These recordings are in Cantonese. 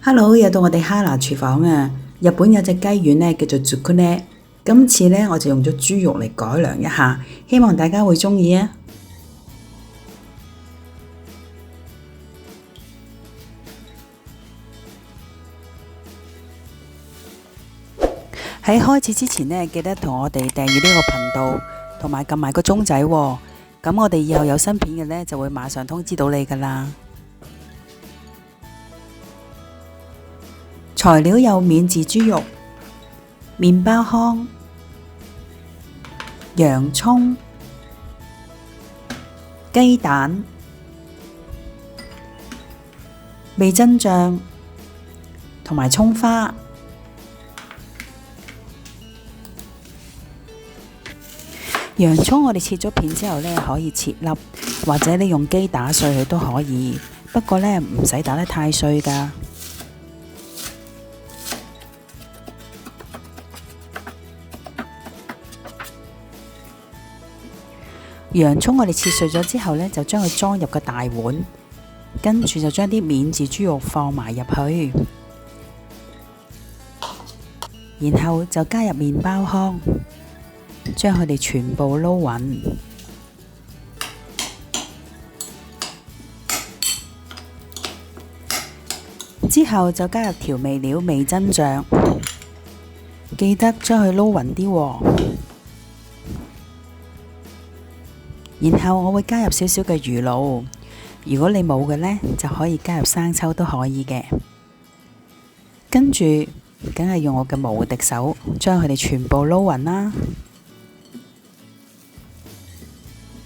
Hello，又到我哋哈拿廚房啊！日本有隻雞丸呢，叫做 Zukune， 今次呢，我就用咗豬肉嚟改良一下，希望大家會鍾意啊！喺開始之前呢，記得同我哋訂閱呢個頻道，同埋撳埋個鐘仔喎，咁我哋以後有新片嘅呢，就會馬上通知到你噶啦。材料有免治豬肉、麵包糠、洋葱、雞蛋、味噌醬同埋蔥花。洋葱我哋切咗片之後呢，可以切粒，或者你用機打碎佢都可以，不過呢，唔使打得太碎㗎。洋葱我哋切碎咗之後呢，就將佢裝入個大碗，跟住就將啲免治豬肉放埋入去，然後就加入麵包糠，將佢哋全部撈勻，之後就加入調味料味噌醬，記得將佢撈勻啲喎。然後我會加入少少嘅魚露，如果你冇嘅呢，就可以加入生抽都可以嘅。跟住梗係用我嘅無敵手將佢哋全部撈勻啦。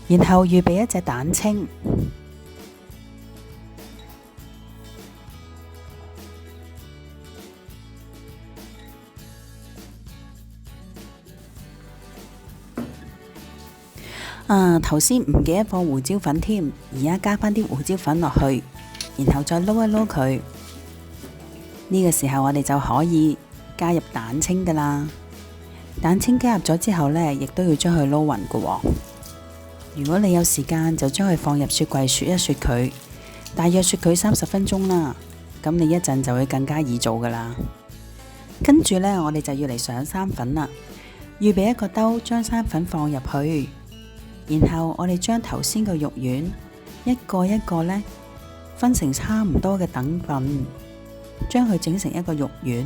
然後預備一隻蛋清，頭先唔記得放胡椒粉添，而家加返啲胡椒粉落去，然後再撈一撈佢。呢個時候我哋就可以加入蛋清噶啦。蛋清加入咗之後呢，亦都要將佢撈勻噶喎。如果你有時間，就將佢放入雪櫃雪一雪佢，大約雪佢30分鐘啦。咁你一陣就會更加易做噶啦。跟住呢，我哋就要嚟上生粉啦。預備一個兜，將生粉放入去。然後我哋將頭先嘅肉丸一個一個呢分成差唔多嘅等份，將佢整成一個肉丸。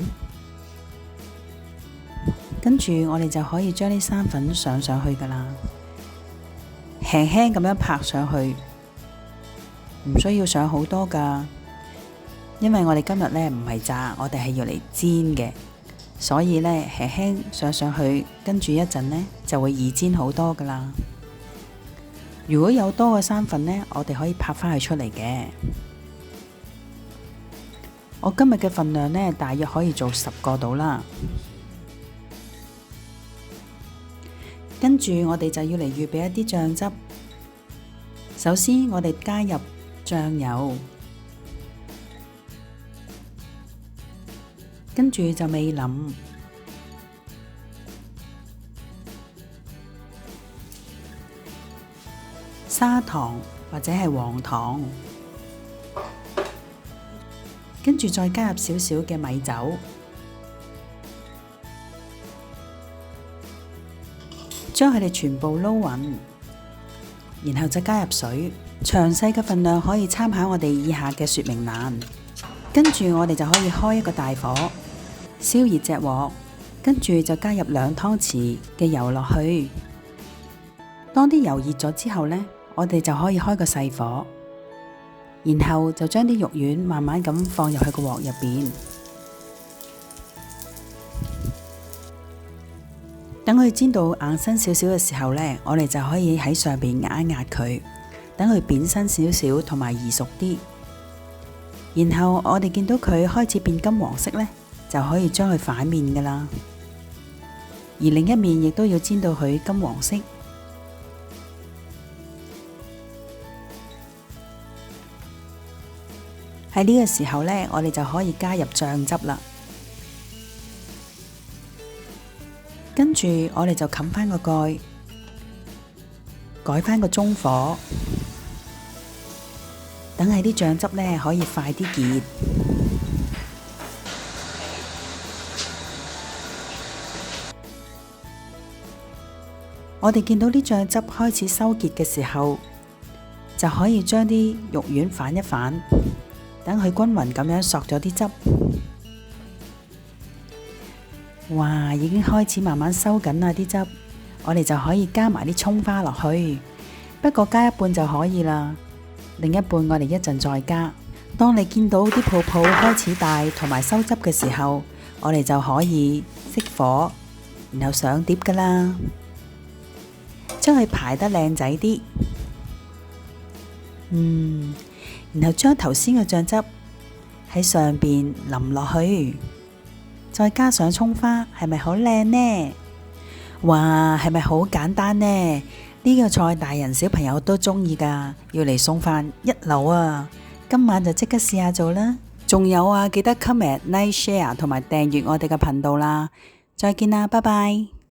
跟住我哋就可以將啲生粉上去噶啦，輕輕咁樣拍上去，唔需要上好多噶，因為我哋今日呢唔係炸，我哋係要嚟煎嘅，所以呢輕輕上去，跟住一陣呢就會易煎好多噶啦。如果有多嘅生粉呢，我哋可以拍返佢出嚟嘅。我今日嘅份量呢，大約可以做10個到啦。跟住我哋就要嚟預備一啲醬汁。首先我哋加入醬油，跟住就味淋。砂糖或者係黃糖，跟住再加入少少嘅米酒，將佢哋全部撈勻，然後再加入水。詳細嘅份量可以參考我哋以下嘅說明欄。跟住我哋就可以開一個大火，燒熱隻鑊，跟住就加入2湯匙嘅油落去。當啲油熱咗之後呢，我哋就可以開個細火，然後就將啲肉丸慢慢咁放入去個鑊入邊，等佢煎到硬身少少嘅時候呢，我哋就可以喺上邊壓一壓佢，等佢扁身少少同埋易熟啲。然後我哋見到佢開始變金黃色呢，就可以將佢反面噶啦，而另一面亦都要煎到佢金黃色。喺呢個時候呢，我哋就可以加入醬汁啦。跟住我哋就冚返個蓋，改返個中火，等係啲醬汁呢可以快啲結。我哋見到啲醬汁開始收結嘅時候，就可以將啲肉丸反一反，等佢均勻咁樣索咗啲汁。哇，已經開始慢慢收緊啦啲汁，我哋就可以加埋啲蔥花落去，不過加一半就可以啦，另一半我哋一陣再加。當你見到啲泡泡開始大同埋收汁嘅時候，我哋就可以熄火，然後上碟噶啦，將佢排得靚仔啲。然後將頭先嘅醬汁喺上邊淋落去，再加上蔥花，係咪好靚呢？哇，係咪好簡單呢？呢個菜大人小朋友都中意噶，要嚟送飯一流啊！今晚就即刻試下做啦。仲有啊，記得 comment、like、share 同埋訂閱我哋嘅頻道啦。再見啦，拜拜。